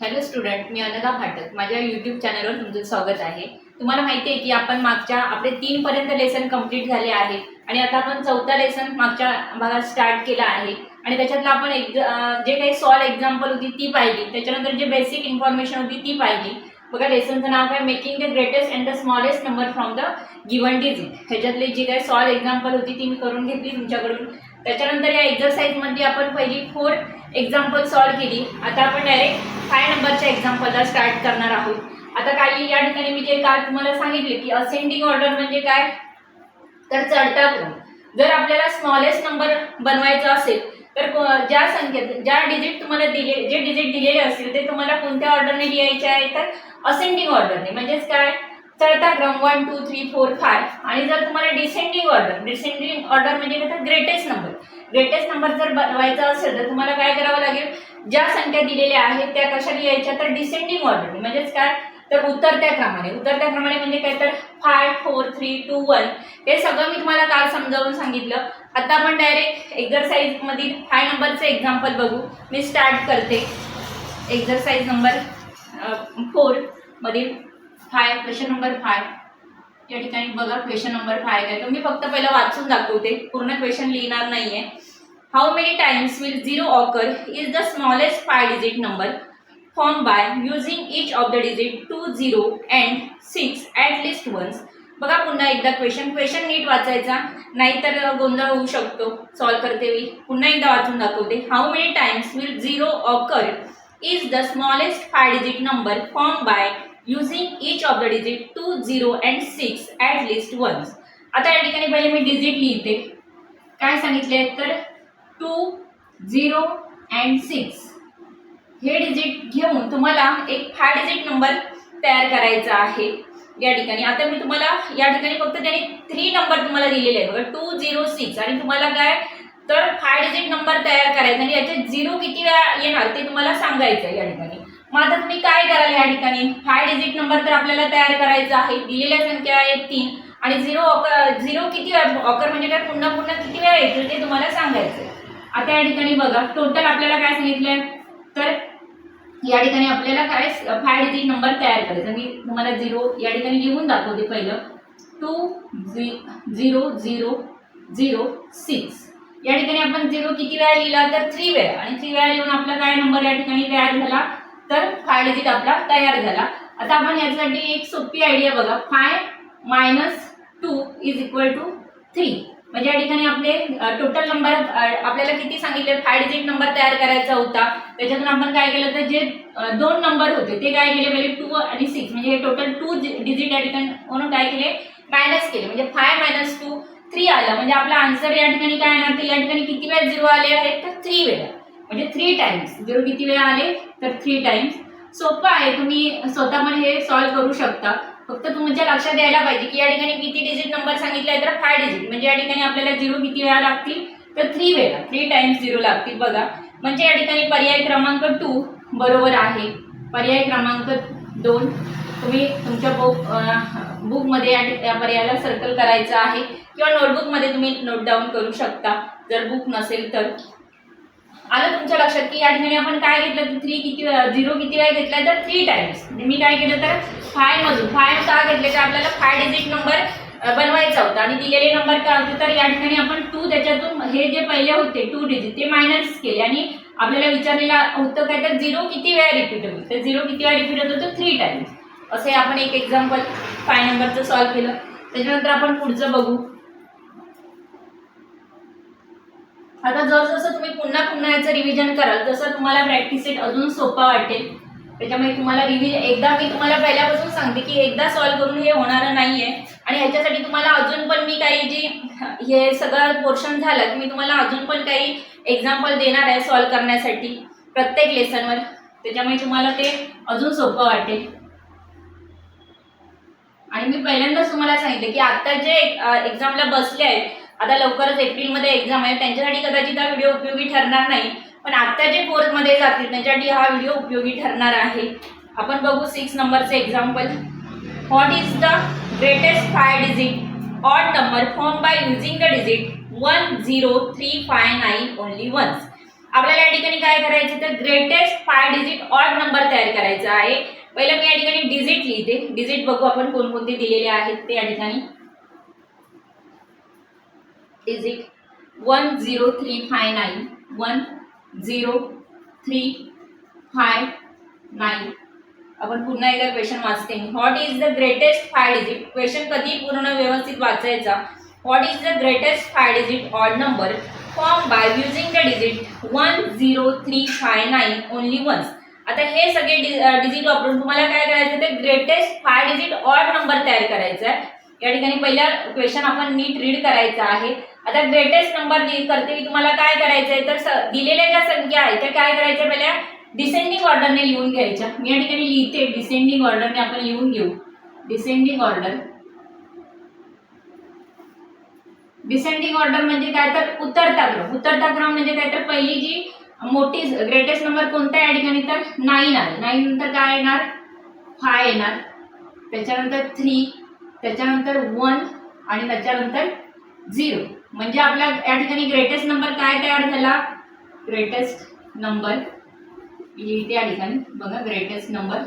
Hello student, मी अनघा फाटक. माझ्या YouTube चॅनलवर तुमचं स्वागत आहे. तुम्हाला माहिती आहे की आपण मागच्या आपले 3 पर्यंत लेसन कंप्लीट झाले आहे आणि आता आपण 4था लेसन मागच्या भागात स्टार्ट केला आहे आणि त्याच्यातलं आपण जे काही सॉल्व एक्झाम्पल होती ती पाहिली. त्याच्यानंतर जे बेसिक इन्फॉर्मेशन होती ती पाहिली. बघा, लेसनचं नाव आहे making the greatest and the smallest number from the given digit. ह्याच्यातली जी काही सॉल्व एक्झाम्पल होती ती मी करून घेतली तुमच्याकडून. त्याच्यानंतर या एक्झरसाइजमध्ये आपण पहिली 4 एक्झाम्पल सॉल्व केली. आता आपण डायरेक्ट 5 नंबरच्या एक्झाम्पलला स्टार्ट करणार आहोत. आता काही या ठिकाणी मी जे काल तुम्हाला सांगितले की असेंडिंग ऑर्डर म्हणजे काय, तर चढता क्रम. जर आपल्याला स्मॉलेस्ट नंबर बनवायचा असेल तर ज्या संख्येत ज्या डिजिट तुम्हाला जे डिजिट दिलेले असतील ते तुम्हाला कोणत्या ऑर्डरने लिहायचे आहे, तर असेंडिंग ऑर्डरने. म्हणजेच काय, चढता क्रम 1 2 3 4 5. आणि जर तुम्हाला डिसेंडिंग ऑर्डर म्हणजे काय, तर ग्रेटेस्ट नंबर जर बनवायचा असेल तर तुम्हाला काय करावं लागेल, ज्या संख्या दिलेल्या आहेत त्या कशा लिहायच्या, तर डिसेंडिंग ऑर्डर. म्हणजेच काय, तर उतरत्या क्रमाने म्हणजे काय, तर 5 4 3 2 1. हे सगळं मी तुम्हाला काल समजावून सांगितलं. आता आपण डायरेक्ट एक्झरसाइज मधील 5 नंबरचं एक्झाम्पल बघू. मी स्टार्ट करते. एक्झरसाइज नंबर 4 मधील 5 क्वेश्चन नंबर 5. या ठिकाणी बघा, क्वेश्चन नंबर 5 आहे. तर मी फक्त पहिलं वाचून दाखवते, पूर्ण क्वेश्चन लिहिणार नाहीये. How many times will 0 occur is the smallest 5 digit number form by using each of the digit 2 0 and 6 at least once. बघा, पुन्हा एकदा क्वेश्चन नीट वाचायचा, नाहीतर गोंधळ होऊ शकतो सॉल्व करते वेळी. पुन्हा एकदा वाचून दाखवते. How many times will 0 occur is the smallest 5 digit number form bye using each of the digit 2 0 and 6 at least once. आता या ठिकाणी पहिले मी डिजिट लिहिते. काय सांगितले, तर 2 0 and 6 हे डिजिट घेऊन तुम्हाला एक 5 डिजिट नंबर तयार करायचा आहे या ठिकाणी. आता मी तुम्हाला या ठिकाणी फक्त त्याने 3 नंबर तुम्हाला दिलेले आहेत बघा, 2 0 6. आणि तुम्हाला काय, तर 5 डिजिट नंबर तयार करायचा आणि याचे 0 किती वेळा येणार ते तुम्हाला सांगायचं आहे या ठिकाणी. मग आता तुम्ही काय कराल, या ठिकाणी 5 डिजिट नंबर तर आपल्याला तयार करायचा आहे. दिलेल्या संख्या आहेत 3 आणि 0 किती ऑकर म्हणजे काय, पुन्हा किती वेळा येतील ते तुम्हाला सांगायचं आहे. आता या ठिकाणी बघा, टोटल आपल्याला काय सांगितलंय, तर या ठिकाणी आपल्याला काय 5 डिजिट नंबर तयार करायचा. मी तुम्हाला 0 या ठिकाणी लिहून दाखवते. पहिलं 2 0 0 0 6. या ठिकाणी आपण 0 किती वेळा लिहिला, तर 3 वेळा. आणि 3 वेळा लिहून आपला काय नंबर या ठिकाणी तयार झाला, तर 5 डिजिट आपला तयार झाला. आता आपण याच्यासाठी एक सोपी आयडिया बघा. 5 - 2 = 3. म्हणजे या ठिकाणी आपले टोटल नंबर आपल्याला किती सांगितले, 5 डिजिट नंबर तयार करायचा होता. त्याच्यातून आपण काय केलं, तर जे 2 नंबर होते ते काय केले, पहिले 2 आणि 6 म्हणजे हे टोटल 2 डिजिट या ठिकाणी म्हणून काय केले, मायनस केले. म्हणजे 5 - 2 3 आला. म्हणजे आपला आन्सर या ठिकाणी काय येणार, तर या ठिकाणी किती वेळा 0 आले आहेत, तर 3 वेळा. म्हणजे 3 टाइम्स 0 किती वेळा आले, तर 3 टाइम्स. सोपं आहे, तुम्ही स्वतः पण हे सॉल्व करू शकता. फक्त तुमच्या लक्षात यायला पाहिजे की या ठिकाणी किती डिजिट नंबर सांगितले आहे, तर 5 डिजिट. म्हणजे या ठिकाणी आपल्याला 0 किती वेळा लागतील, तर 3 वेळा. 3 टाइम्स 0 लागतील बघा. म्हणजे या ठिकाणी पर्याय क्रमांक 2 बरोबर आहे. पर्याय क्रमांक 2 तुम्ही तुमच्या बुकमध्ये या पर्यायाला सर्कल करायचं आहे किंवा नोटबुकमध्ये तुम्ही नोट डाऊन करू शकता जर बुक नसेल तर. आलं तुमच्या लक्षात की या ठिकाणी आपण काय घेतलं, तर 0 किती वेळा घेतलाय, तर 3 टाइम्स. मी काय केलं, तर 5 मधून 5 का घेतले, तर आपल्याला 5 डिजिट नंबर बनवायचा होता आणि दिलेले नंबर काय होते, तर या ठिकाणी आपण 2 त्याच्यातून हे जे पहिले होते 2 डिजिट ते मायनस केले आणि आपल्याला विचारलेला होतं काय, तर 0 किती वेळा रिपीट होईल, तर 0 किती वेळा रिपीट होतं, तर 3 टाइम्स. असे आपण एक एक्झाम्पल 5 नंबरचं सॉल्व केलं. त्याच्यानंतर आपण पुढचं बघू. आता जसं तुम्ही पुन्हा याचं रिव्हिजन कराल तसं तुम्हाला प्रॅक्टिस सेट अजून सोपा वाटेल. त्याच्यामुळे तुम्हाला एकदा मी तुम्हाला पहिल्यापासून सांगते की एकदा सॉल्व करून हे होणार नाहीये. आणि ह्याच्यासाठी तुम्हाला अजून पण मी काही हे सगळं पोर्शन झालं की मी तुम्हाला अजून पण काही एक्झाम्पल देणार आहे सॉल्व करण्यासाठी प्रत्येक लेसनवर. त्याच्यामुळे तुम्हाला ते अजून सोपं वाटेल. आणि मी पहिल्यांदाच तुम्हाला सांगितले की आता जे एक्झामला बसले आहेत, आता लवकरच एप्रिलमध्ये एक्झाम आहे, त्यांच्यासाठी कदाचित हा व्हिडिओ उपयोगी ठरणार नाही. पण आता जे 4th मध्ये जातील त्यांच्यासाठी हा व्हिडिओ उपयोगी ठरणार आहे. आपण बघू 6 नंबरचे example. What is the greatest 5 digit odd number form by using the digit 1 0 3 5 9 only once. आपल्याला या ठिकाणी काय करायचं तर ग्रेटेस्ट 5 डिजिट ऑड नंबर तयार करायचा आहे. पहिला मी या ठिकाणी डिजिट लिहिते. डिजिट बघू आपण कोणकोणते दिलेले आहेत ते या ठिकाणी. डिजिट 10359 10359. आपण पुन्हा एकदा क्वेश्चन वाचते. What is the greatest 5 digit. Question कधी पूर्ण व्यवस्थित वाचायचा. What is the greatest 5 digit odd number form by using the digit 10359 only once. आता हे सगळे डिजिट वापरून तुम्हाला काय करायचं तर ग्रेटेस्ट 5 डिजिट ऑड नंबर तयार करायचा आहे. या ठिकाणी पहिला क्वेश्चन आपण नीट रीड करायचा आहे. आता ग्रेटेस्ट नंबर करते मी. तुम्हाला काय करायचं आहे तर दिलेल्या ज्या संख्या आहेत त्या काय करायच्या पहिल्या डिसेंडिंग ऑर्डरने लिहून घ्यायच्या. मी या ठिकाणी लिहिते डिसेंडिंग ऑर्डरने आपण लिहून घेऊ. Descending order. डिसेंडिंग ऑर्डर म्हणजे काय तर उतरता क्रम. उतरता क्रम म्हणजे काय तर पहिली जी मोठी ग्रेटेस्ट नंबर कोणता आहे या ठिकाणी तर 9 आहे. 9 नंतर काय येणार 5 येणार, त्याच्यानंतर 3, त्याच्यानंतर 1 आणि त्याच्यानंतर 0. म्हणजे आपल्या या ठिकाणी ग्रेटेस्ट नंबर काय तयार झाला. ग्रेटेस्ट नंबर लिहिते या ठिकाणी बघा. ग्रेटेस्ट नंबर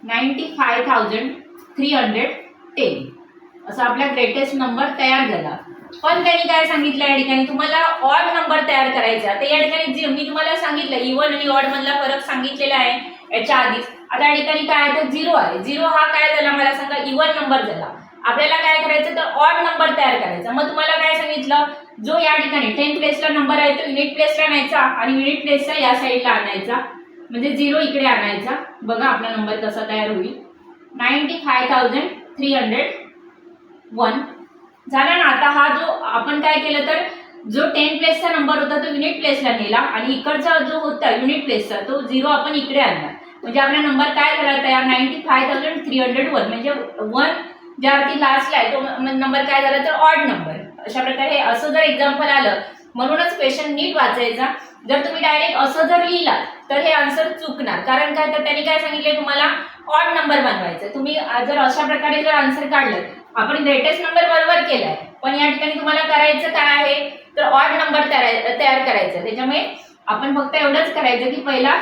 95,310 असा आपला ग्रेटेस्ट नंबर तयार झाला. पण त्यांनी काय सांगितलं या ठिकाणी तुम्हाला ऑड नंबर तयार करायचा. तर या ठिकाणी मी तुम्हाला सांगितलं इव्हन आणि ऑड मधला फरक सांगितलेला आहे याच्या आधीच. आता या ठिकाणी काय आहे तर 0 आहे. 0 हा काय झाला मला सांगा इव्हन नंबर झाला. आपल्याला काय करायचं तर ऑड नंबर तयार करायचा. मग तुम्हाला काय सांगितलं जो या ठिकाणी 10 प्लेसला नंबर आहे तो युनिट प्लेसला आणायचा आणि युनिट प्लेसचा या साईडला आणायचा म्हणजे 0 इकडे आणायचा. बघा आपला नंबर कसा तयार होईल 95,301 झाला ना. आता हा जो आपण काय केलं तर जो 10 प्लेसचा नंबर होता तो युनिट प्लेसला नेला आणि इकडचा जो होता युनिट प्लेसचा तो 0 आपण इकडे आणला म्हणजे आपला नंबर काय झाला तयार 95,301 म्हणजे 1 ज्यावरती लास्टला आहे तो नंबर काय झाला तर ऑड नंबर. अशा प्रकारे असं जर एक्झाम्पल आलं म्हणूनच क्वेश्चन नीट वाचायचा. जर तुम्ही डायरेक्ट असं जर लिहिला तर हे आन्सर चुकणार. कारण काय तर त्यांनी काय सांगितले तुम्हाला ऑड नंबर बनवायचा. तुम्ही जर अशा प्रकारे जर आन्सर काढलं आपण ग्रेटेस्ट नंबर बरोबर केलाय पण या ठिकाणी तुम्हाला करायचं काय आहे तर ऑड नंबर तयार करायचा. त्याच्यामुळे आपण फक्त एवढंच करायचं की पहिला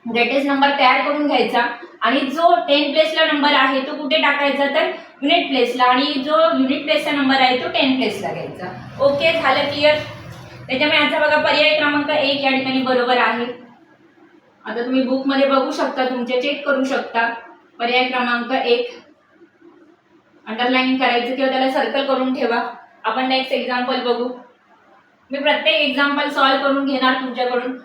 ग्रेटेस्ट नंबर तयार करून घ्यायचा आणि जो 10 प्लेसला नंबर आहे तो कुठे टाकायचा तर युनिट प्लेसला आणि जो युनिट प्लेसचा नंबर आहे तो 10 प्लेसला घ्यायचा. ओके झालं क्लिअर. त्याच्यामुळे याचा बघा पर्याय क्रमांक 1 या ठिकाणी बरोबर आहे. आता तुम्ही बुक मध्ये बघू शकता तुमचे चेक करू शकता. पर्याय क्रमांक 1 अंडरलाईन करायचं किंवा त्याला सर्कल करून ठेवा. आपण नेक्स्ट एक्झाम्पल बघू. मी प्रत्येक एक्झाम्पल सॉल्व्ह करून घेणार तुमच्याकडून.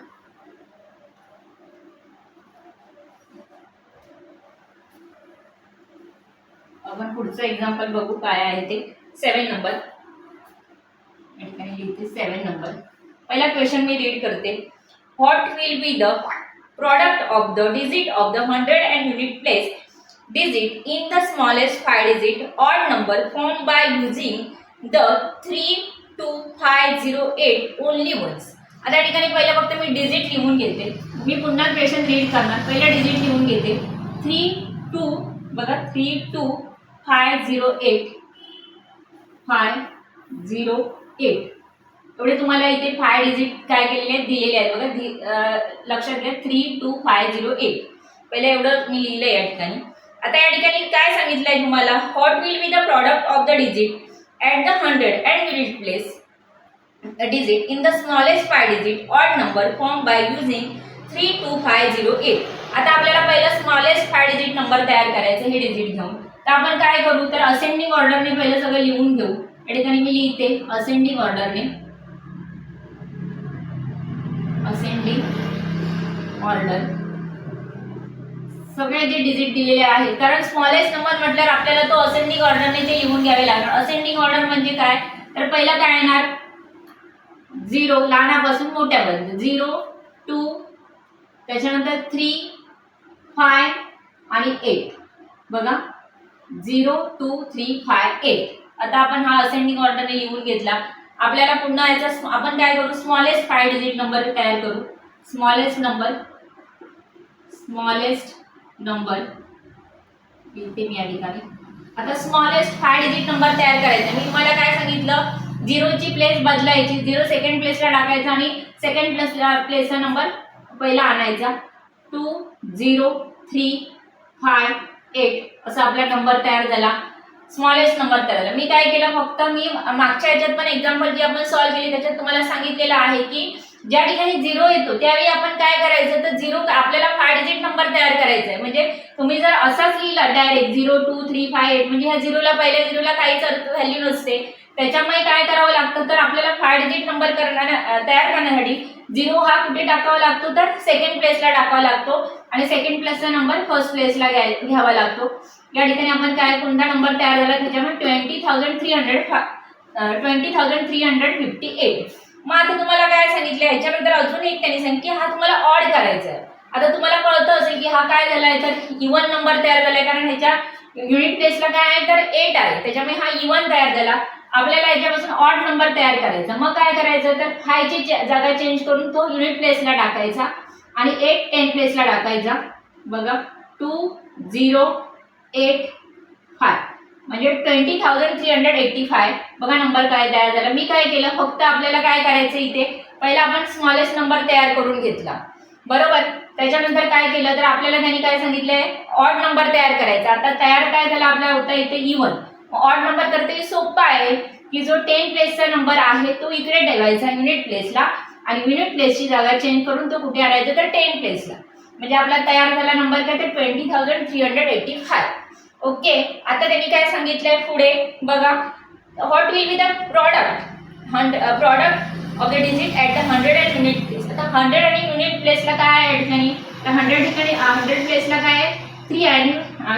आपण पुढचं एक्झाम्पल बघू काय आहे ते. 7 नंबर 7 नंबर. पहिला क्वेश्चन मी रीड करते. What will be the product of the digit of the 100 and unit place digit in the smallest 5 digit odd number formed by using the 32508 only once. आता या ठिकाणी पहिला फक्त मी digit लिहून घेते. मी पुन्हा क्वेश्चन रीड करणार. पहिला डिजिट लिहून घेते 32 बघा 32508 एवढे तुम्हाला इथे 5 डिजिट काय केलेले आहेत दिलेले आहेत बघा. लक्षात घ्या 32508 पहिले एवढं मी लिहिलंय या ठिकाणी. आता या ठिकाणी काय सांगितलंय तुम्हाला what will be the product of the digit at the 100 and unit place digit in the smallest 5 digit odd number form by using 32508. आता आपल्याला पहिला स्मॉलेस्ट 5 डिजिट नंबर तयार करायचं हे डिजिट घेऊन. तर आपण काय करू तर असेंडिंग ऑर्डरने पहिलं सगळं लिहून घेऊ. या ठिकाणी मी लिहिते असेंडिंग ऑर्डरने. असेंडिंग ऑर्डर सगळे जे डिजिट दिलेले आहेत कारण स्मॉलेस्ट नंबर म्हटल्यावर आपल्याला तो असेंडिंग ऑर्डरने ते लिहून घ्यावे लागणार. असेंडिंग ऑर्डर म्हणजे काय तर पहिला काय येणार 0 लहानापासून मोठ्यापर्यंत 0 2 त्याच्यानंतर 3 5 आणि 8 बघा 0 2 3 5 8. आता आपण हा असेंडिंग ऑर्डरने लिहून घेतला. आपल्याला पुन्हा याचा आपण काय करू स्मॉलेस्ट 5 डिजिट नंबर तयार करू. स्मॉलेस्ट नंबर लिहिते मी या ठिकाणी. आता स्मॉलेस्ट 5 डिजिट नंबर तयार करायचा. मी तुम्हाला काय सांगितलं झिरोची प्लेस बदलायची, 0 सेकंड प्लेसला टाकायचा आणि सेकंड प्लेसचा नंबर पहिला आणायचा. 2 0 3 5 8 असा आपला नंबर तयार झाला, स्मॉलेस्ट नंबर तयार झाला. मी काय केलं, फक्त मी मागच्या ह्याच्यात पण एक्झाम्पल जी आपण सॉल्व्ह केली त्याच्यात तुम्हाला सांगितलेलं आहे की ज्या ठिकाणी 0 येतो त्यावेळी आपण काय करायचं, तर 0 आपल्याला 5 डिजिट नंबर तयार करायचा आहे. म्हणजे तुम्ही जर असाच लिहिला डायरेक्ट 0 2 3 5 8 म्हणजे ह्या 0ला पहिल्या 0ला काहीच व्हॅल्यू नसते. त्याच्यामुळे काय करावं लागतं, तर आपल्याला 5 डिजिट नंबर तयार करण्यासाठी 0 हा कुठे टाकावा लागतो, तर सेकंड प्लेसला टाकावा लागतो आणि सेकंड प्लेसचा नंबर फर्स्ट प्लेसला घ्यावा लागतो. या ठिकाणी आपण काय कोणता नंबर तयार झाला, त्याच्यामुळे 20,358. मग आता तुम्हाला काय सांगितलं, ह्याच्यानंतर अजून एक त्यांनी सांगितलं की हा तुम्हाला ऑड करायचा आहे. आता तुम्हाला कळतं असेल की हा काय झालाय, तर इवन नंबर तयार झालाय, कारण ह्याच्या युनिट प्लेसला काय आहे, तर 8 आहे, त्याच्यामुळे हा इवन तयार झाला. आपल्याला याच्यापासून ऑड नंबर तयार करायचा. मग काय करायचं, तर 5 ची जागा चेंज करून तो युनिट प्लेसला टाकायचा आणि 8 10 प्लेसला टाकायचा. बघा 2 0 8 5 म्हणजे 20,385. बघा नंबर काय तयार झाला. मी काय केलं, फक्त आपल्याला काय करायचं, इथे पहिला आपण स्मॉलेस्ट नंबर तयार करून घेतला, बरोबर. त्याच्यानंतर काय केलं, तर आपल्याला त्यांनी काय सांगितलंय, ऑड नंबर तयार करायचा. आता तयार काय झाला आपला होता इथे इवन. ऑड नंबर करते सोपं आहे की जो 10 प्लेसचा नंबर आहे तो इकडे ठेवायचा युनिट प्लेसला आणि युनिट प्लेसची जागा चेंज करून तो कुठे आणायचा, तर 10 प्लेसला. म्हणजे आपला तयार झाला नंबर काय, तर 20,385. ओके. आता त्यांनी काय सांगितलंय पुढे बघा, what will be the product of the digit at the 100 and unit place. आता 100 आणि युनिट प्लेसला काय आहे ठिकाणी, तर 100 ठिकाणी 100 प्लेसला काय आहे 3 आणि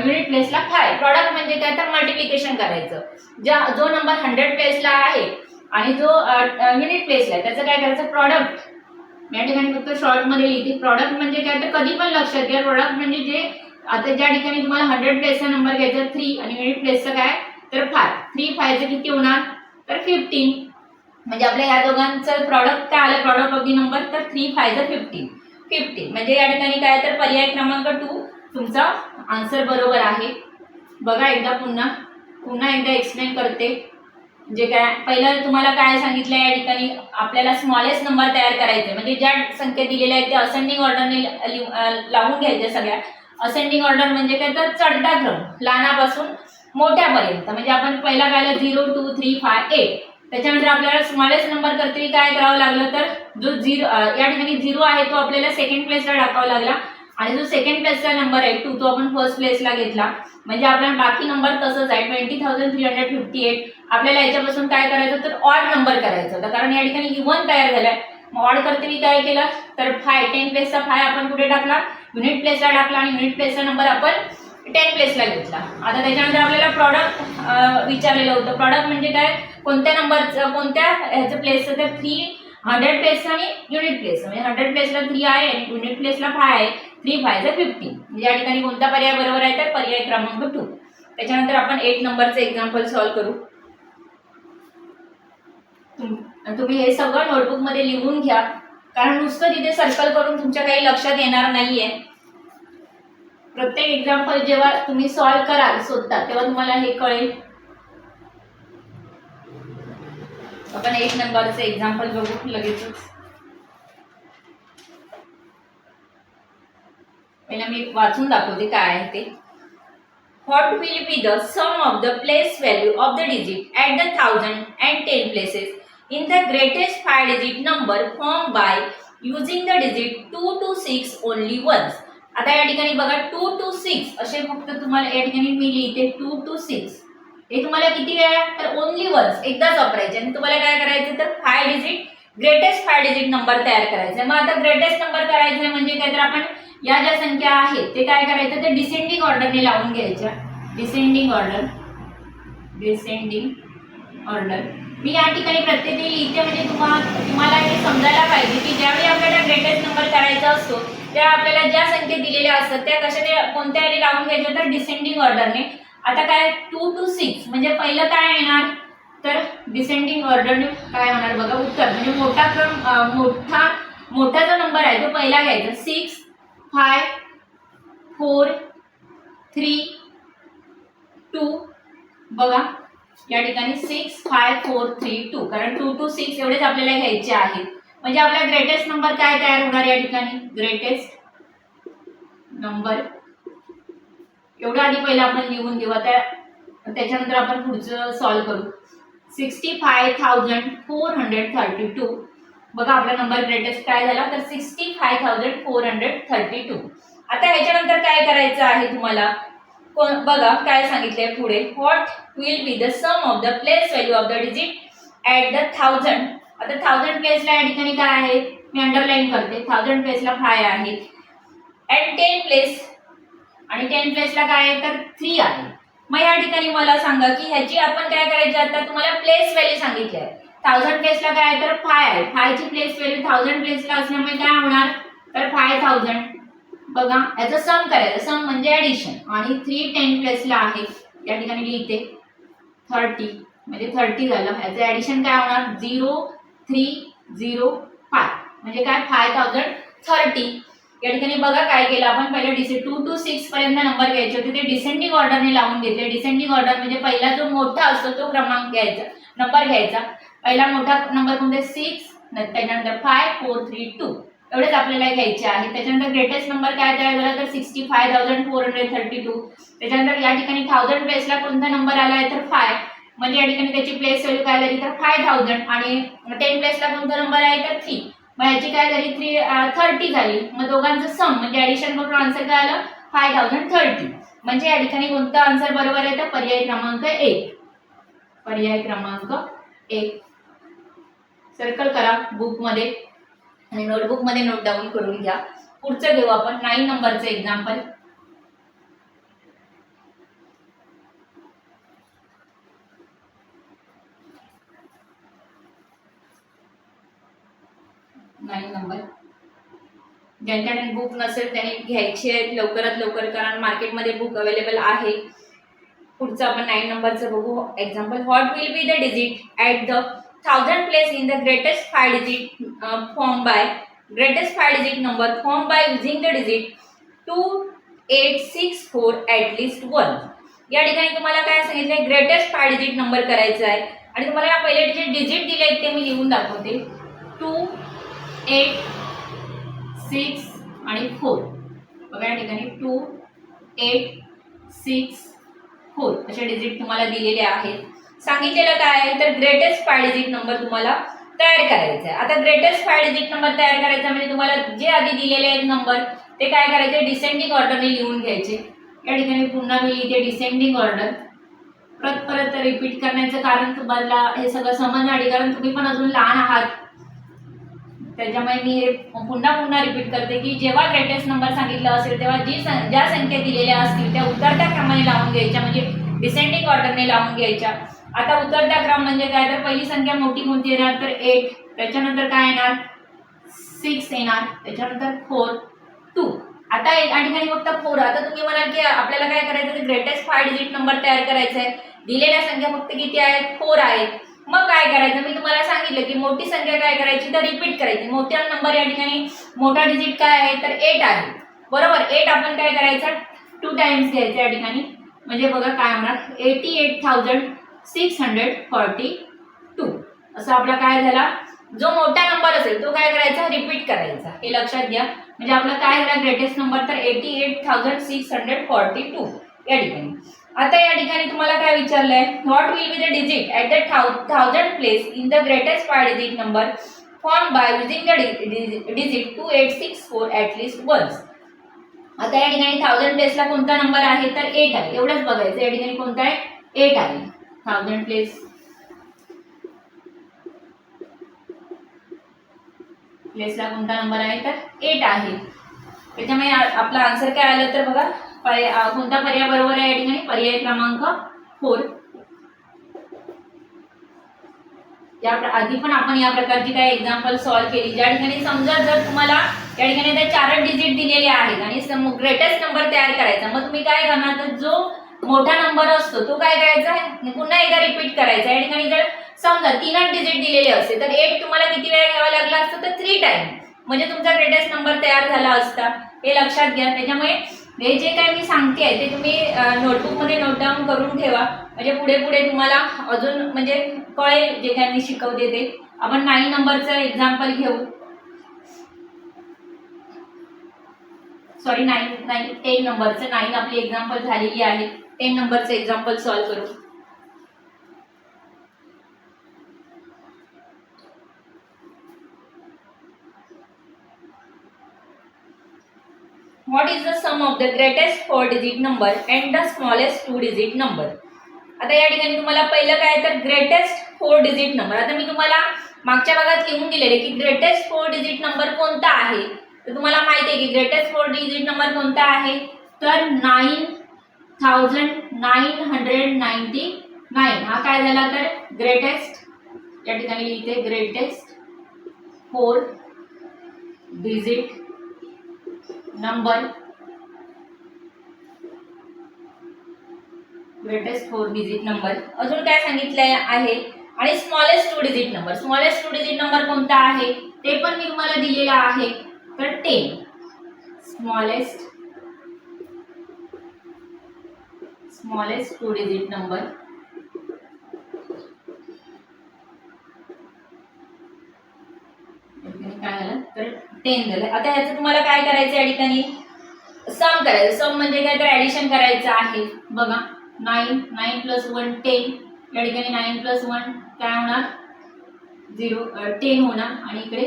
युनिट प्लेसला 5. प्रॉडक्ट म्हणजे काय, तर मल्टिप्लिकेशन करायचं. जो नंबर 100 प्लेसला आहे आणि जो युनिट प्लेसला आहे त्याचं काय करायचं, प्रॉडक्ट. या ठिकाणी फक्त शॉर्ट मध्ये लिहिते. प्रॉडक्ट म्हणजे काय, तर कधी पण लक्षात घ्या, प्रॉडक्ट म्हणजे जे आता ज्या ठिकाणी तुम्हाला 100 प्लेसचा नंबर घ्यायचा 3 आणि युनिट प्लेसचं काय, तर 5. 3 5 चं किती होणार, तर 15. म्हणजे आपल्या या दोघांचं प्रॉडक्ट काय आलं, प्रॉडक्ट ऑफ द नंबर, तर 3 5 चं 15. म्हणजे या ठिकाणी काय, तर पर्याय क्रमांक 2 तुमचा आन्सर बरोबर आहे. बघा एकदा पुन्हा एकदा एक्सप्लेन करते. जे काय पहिलं तुम्हाला काय सांगितलं, या ठिकाणी आपल्याला स्मॉलेस्ट नंबर तयार करायचे. म्हणजे ज्या संख्या दिलेल्या आहेत त्या असेंडिंग ऑर्डरने लावून घ्यायच्या सगळ्या. असेंडिंग ऑर्डर म्हणजे काय, तर चढता क्रम लहानापासून मोठ्यापर्यंत. म्हणजे आपण पहिला काय 0 2 3 5 8. त्याच्यानंतर आपल्याला स्मॉलेस्ट नंबर करते काय करावं लागलं, तर जो 0 या ठिकाणी 0 आहे तो आपल्याला सेकंड प्लेसला टाकावा लागला आणि जो सेकंड प्लेसचा नंबर आहे 2 तो आपण फर्स्ट प्लेसला घेतला. म्हणजे आपला बाकी नंबर तसंच आहे 20,358. आपल्याला याच्यापासून काय करायचं, तर ऑड नंबर करायचा होता, कारण या ठिकाणी इवन तयार झालाय. मग ऑड करते मी काय केलं, तर 5 10 प्लेसचा 5 आपण कुठे टाकला, युनिट प्लेसला टाकला आणि युनिट प्लेसचा नंबर आपण 10 प्लेसला घेतला. आता त्याच्यानंतर आपल्याला प्रॉडक्ट विचारलेलं होतं. प्रॉडक्ट म्हणजे काय, कोणत्या नंबरचं कोणत्या ह्याचं प्लेसचं, तर 300 प्लेसचं आणि युनिट प्लेसचं. म्हणजे 100 प्लेसला 3 आहे आणि युनिट प्लेसला 5 आहे. 3 5 चं 15. म्हणजे या ठिकाणी कोणता पर्याय बरोबर आहे, तर पर्याय क्रमांक 2. त्याच्यानंतर आपण 8 नंबरचं एक्झाम्पल सॉल्व्ह करू. तुम्ही हे सगळं नोटबुक मध्ये लिहून घ्या, कारण नुसतं तिथे सर्कल करून तुमच्या काही लक्षात येणार नाहीये. प्रत्येक एक्झाम्पल जेव्हा तुम्ही सॉल्व्ह कराल स्वतः तेव्हा तुम्हाला हे कळेल. आपण 8 नंबरचं एक्झाम्पल बघू लगेचच. पहिला मी वाचून दाखवते काय आहे ते. What will be the sum of the place value of the digit at the 1000 and 10 places in the greatest 5 digit number formed by using the digit 2 to 6 only once. आता या ठिकाणी बघा 2 to 6 असे फक्त तुम्हाला या ठिकाणी मी लिहिते 2 to 6. हे तुम्हाला किती वेळा, तर ओनली वन्स, एकदाच वापरायचे. आणि तुम्हाला काय करायचं, तर 5 डिजिट ग्रेटेस्ट 5 डिजिट नंबर तयार करायचा. मग आता ग्रेटेस्ट नंबर करायचं म्हणजे काय, तर आपण या ज्या संख्या आहेत ते काय करायचं, ते डिसेंडिंग ऑर्डरने लावून घ्यायच्या. डिसेंडिंग ऑर्डर मी या ठिकाणी प्रत्येक लिहिते. म्हणजे तुम्हाला हे समजायला पाहिजे की ज्यावेळी आपल्याला ग्रेटेस्ट नंबर करायचा असतो त्या आपल्याला ज्या संख्या दिलेल्या असतात त्या कशाने कोणत्या याने लावून घ्यायच्या, तर डिसेंडिंग ऑर्डरने. आता काय 2 to 6 म्हणजे पहिलं काय येणार, तर डिसेंडिंग ऑर्डरने काय होणार बघा उत्तर. म्हणजे मोठा जो नंबर आहे तो पहिला घ्यायचा. 6 5 4 3 2. बघा या ठिकाणी 65432, कारण 2 to 6 एवढेच आपल्याला घ्यायचे आहेत. म्हणजे आपला ग्रेटेस्ट नंबर काय तयार होणार या ठिकाणी? ग्रेटेस्ट नंबर एवढं आधी पहिला आपण लिहून घेऊ, त्याच्यानंतर आपण पुढचं सॉल्व्ह करू. 65,432. बघा आपला नंबर ग्रेटेस्ट काय झाला तर 65,432. आता ह्याच्यानंतर काय करायचं आहे तुम्हाला? बघा काय सांगितलंय पुढे. What will be the sum of the place value of the digit at the 1000. आता 1000 प्लेसला या ठिकाणी काय आहे? मी अंडरलाईन करते. 1000 प्लेसला 5 आहे. ॲट 10 प्लेस, आणि 10 प्लेसला काय आहे तर 3 आहे. मग या ठिकाणी मला सांगा की ह्याची आपण काय करायची? आता तुम्हाला प्लेस व्हॅल्यू सांगितली आहे. 1000 प्लेसला काय आहे तर 5 आहे. 5 ची प्लेस व्हॅल्यू 1000 प्लेसला असल्यामुळे काय होणार तर 5000. बघा याचा सम करायचा. सम म्हणजे ऍडिशन. आणि 3 10 प्लेसला आहे. या ठिकाणी लिहिते 30, म्हणजे 30 झालं. याचं ऍडिशन काय होणार 0305, म्हणजे काय 5030. या ठिकाणी बघा काय केलं आपण. पहिला 2 to 6 पर्यंत नंबर घ्यायचे होते, ते डिसेंडिंग ऑर्डरने लावून घेतले. डिसेंडिंग ऑर्डर म्हणजे पहिला जो मोठा असतो तो क्रमांक घ्यायचा, नंबर घ्यायचा. पहिला मोठा नंबर कोणता? 6, त्याच्यानंतर 5 4 3 2 एवढेच आपल्याला घ्यायचे आहे. त्याच्यानंतर ग्रेटेस्ट नंबर काय तयार झाला तर 65,432. त्याच्यानंतर या ठिकाणी 1000 प्लेसला कोणता नंबर आला आहे तर 5, म्हणजे या ठिकाणी त्याची प्लेस व्हॅल्यू काय झाली तर 5000. आणि 10 प्लेसला कोणता नंबर आहे तर 3, मग ह्याची काय झाली 30 झाली. मग दोघांचं सम म्हणजे ऍडिशन करून आन्सर काय आलं 5030. म्हणजे या ठिकाणी कोणता आन्सर बरोबर आहे तर पर्याय क्रमांक 1. पर्याय क्रमांक 1 सर्कल करा बुक मध्ये आणि नोटबुक मध्ये नोट डाऊन करून घ्या. पुढचं घेऊ आपण 9 नंबरचं एक्झाम्पल. नंबर ज्यांच्याकडे बुक नसेल त्यांनी घ्यायचे आहेत लवकरात लवकर, कारण मार्केटमध्ये बुक अवेलेबल आहे. पुढचं आपण 9 नंबरचं बघू example. What will be the digit at the 1000 place in the greatest 5 digit form by greatest 5 digit number form by using the digit 2864 at least 1. या ठिकाणी तुम्हाला काय सांगितलंय ग्रेटेस्ट 5 डिजिट नंबर करायचा आहे. आणि तुम्हाला या पहिले डिजिट दिले आहेत ते मी लिहून दाखवते. 2 8 6 आणि 4. बघा या ठिकाणी 2 8 6 4 असे डिजिट तुम्हाला दिलेले आहेत. सांगितलेलं काय आहे तर ग्रेटेस्ट 5 डिजिट नंबर तुम्हाला तयार करायचा आहे. आता ग्रेटेस्ट 5 डिजिट नंबर तयार करायचा म्हणजे तुम्हाला जे आधी दिलेले आहेत नंबर ते काय करायचे डिसेंडिंग ऑर्डरने लिहून घ्यायचे. या ठिकाणी पुन्हा मी लिहिते डिसेंडिंग ऑर्डर. परत रिपीट करण्याचं कारण तुम्हाला हे सगळं समजण्यासाठी, कारण तुम्ही पण अजून लहान आहात, त्याच्यामुळे मी हे पुन्हा रिपीट करते की जेव्हा ग्रेटेस्ट नंबर सांगितलं असेल तेव्हा ज्या संख्या दिलेल्या असतील त्या उतरत्या क्रमाने लावून घ्यायच्या, म्हणजे डिसेंडिंग ऑर्डरने लावून घ्यायच्या. आता उतरत्या क्रम म्हणजे काय तर पहिली संख्या मोठी कोणती येणार तर 8, त्याच्यानंतर काय येणार 6 येणार, त्याच्यानंतर 4 2. आता या ठिकाणी फक्त 4. आता तुम्ही म्हणाल की आपल्याला काय करायचं तर ग्रेटेस्ट 5 डिजिट नंबर तयार करायचा आहे. दिलेल्या संख्या फक्त किती आहेत 4 आहेत. मग काय करायचं मी तुम्हाला सांगितलं की मोठी संख्या काय करायची तर रिपीट करायची. मोठा नंबर या ठिकाणी मोठा डिजिट काय आहे तर 8 आहे, बरोबर. 8 आपण काय करायचं 2 टाइम्स घ्यायचं या ठिकाणी, म्हणजे बघा काय होणार 88,642. असं आपला काय झाला जो मोठा नंबर असेल तो काय करायचा रिपीट करायचा. हे लक्षात घ्या. म्हणजे आपला काय झाला ग्रेटेस्ट नंबर तर 88,642 या ठिकाणी. आता या ठिकाणी तुम्हाला काय विचारलंय what will be the digit at the 1000 place in the greatest 5 digit number form by using the digit 2864 at least 1. आता या ठिकाणी 1000 प्लेसला कोणता नंबर आहे तर 8 आहे. एवढंच बघायचं. या ठिकाणी कोणता आहे 8 आहे. 1000 प्लेसला कोणता नंबर आहे तर 8 आहे. त्याच्यामुळे आपला आन्सर काय आलं तर बघा कोणता पर्याय बरोबर आहे या ठिकाणी पर्याय क्रमांक 4. या आधी पण आपण या प्रकारची काही एक्झाम्पल सॉल्व्ह केली, ज्या ठिकाणी समजा जर तुम्हाला या ठिकाणी त्या 4 डिजिट दिलेले आहेत आणि ग्रेटेस्ट नंबर तयार करायचा, मग तुम्ही काय करणार तर जो मोठा नंबर असतो तो काय करायचा पुन्हा एकदा रिपीट करायचा. या ठिकाणी जर समजा 3 डिजिट दिलेले असते तर 8 तुम्हाला किती वेळा घ्यावा लागला असतं तर 3 टाइम, म्हणजे तुमचा ग्रेटेस्ट नंबर तयार झाला असता. हे लक्षात घ्या. त्याच्यामुळे हे जे काही मी सांगते आहे ते तुम्ही नोटबुकमध्ये नोट डाऊन करून ठेवा. म्हणजे पुढे पुढे तुम्हाला अजून म्हणजे कळेल जे काही मी शिकवते ते. आपण 9 नंबरचं एक्झाम्पल घेऊ. सॉरी 10 नंबरचं. 9 आपली एक्झाम्पल झालेली आहे. 10 नंबरचं एक्झाम्पल सॉल्व्ह करू. What is the sum of the greatest 4 digit number and the smallest 2 digit number? आता या ठिकाणी तुम्हाला पहिलं काय तर ग्रेटेस्ट 4 डिजिट नंबर. आता मी तुम्हाला मागच्या भागात लिहून दिलेले की ग्रेटेस्ट 4 डिजिट नंबर कोणता आहे. तर तुम्हाला माहिती आहे की ग्रेटेस्ट 4 डिजिट नंबर कोणता आहे तर 9999. हा काय झाला तर ग्रेटेस्ट, या ठिकाणी लिहिते greatest 4 digit number. Greatest 4 digit number. अजून काय सांगितलंय आहे आणि smallest 2 digit number. Smallest 2 digit number कोणता आहे ते पण मी तुम्हाला दिलेला आहे तर 10. Smallest 2 digit number. काय झालं तर 10 झालं. आता याचं तुम्हाला काय करायचं या ठिकाणी सम करायचं. सम म्हणजे काय तर ऍडिशन करायचं आहे. बघा 9 प्लस 1 10. या ठिकाणी 9 प्लस 1 काय होणार 10 होणार आणि इकडे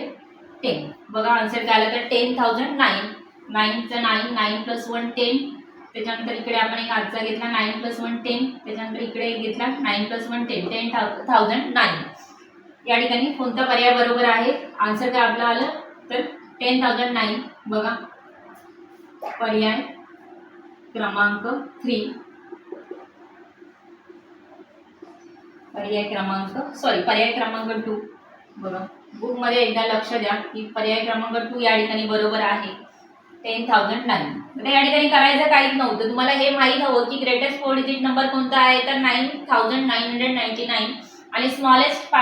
10. बघा आन्सर काय आलं तर 10,009. 9चं 9 प्लस 1 10. त्याच्यानंतर इकडे आपण एक आजचा घेतला 9 प्लस 1 10. त्याच्यानंतर इकडे घेतला 9 प्लस 1 10. 10,009. या ठिकाणी कोणता पर्याय बरोबर आहे. आन्सर काय आपला आलं तर 10,009. बघा पर्याय क्रमांक 3. पर्याय क्रमांक 2. बघा बुकमध्ये एकदा लक्ष द्या की पर्याय क्रमांक 2 या ठिकाणी बरोबर आहे 10,009. तर या ठिकाणी करायचं काहीच नव्हतं. तुम्हाला हे माहीत हवं की ग्रेटेस्ट 4 डिजिट नंबर कोणता आहे तर 9,999 आणि स्मॉलेस्ट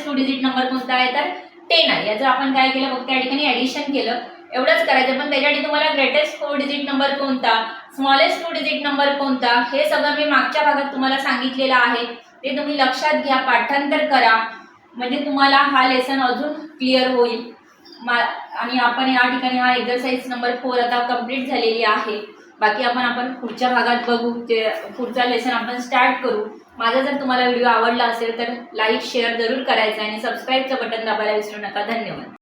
2 डिजिट नंबर कोणता आहे तर 10 आहे. याचं आपण काय केलं फक्त या ठिकाणी ॲडिशन केलं एवढंच करायचं. पण त्याच्यासाठी तुम्हाला ग्रेटेस्ट 4 डिजिट नंबर कोणता, स्मॉलेस्ट 2 डिजिट नंबर कोणता हे सगळं मी मागच्या भागात तुम्हाला सांगितलेलं आहे. ते तुम्ही लक्षात घ्या, पाठांतर करा म्हणजे तुम्हाला हा लेसन अजून क्लिअर होईल. आणि आपण या ठिकाणी हा एक्सरसाइज नंबर 4 आता कंप्लीट झालेली आहे. बाकी आपण पुढच्या भागात बघू. ते पुढचा लेसन आपण स्टार्ट करू. माझा जर तुम्हाला व्हिडिओ आवडला असेल तर लाईक शेअर जरूर करायचा आणि सबस्क्राईबचं बटन दाबायला विसरू नका. धन्यवाद.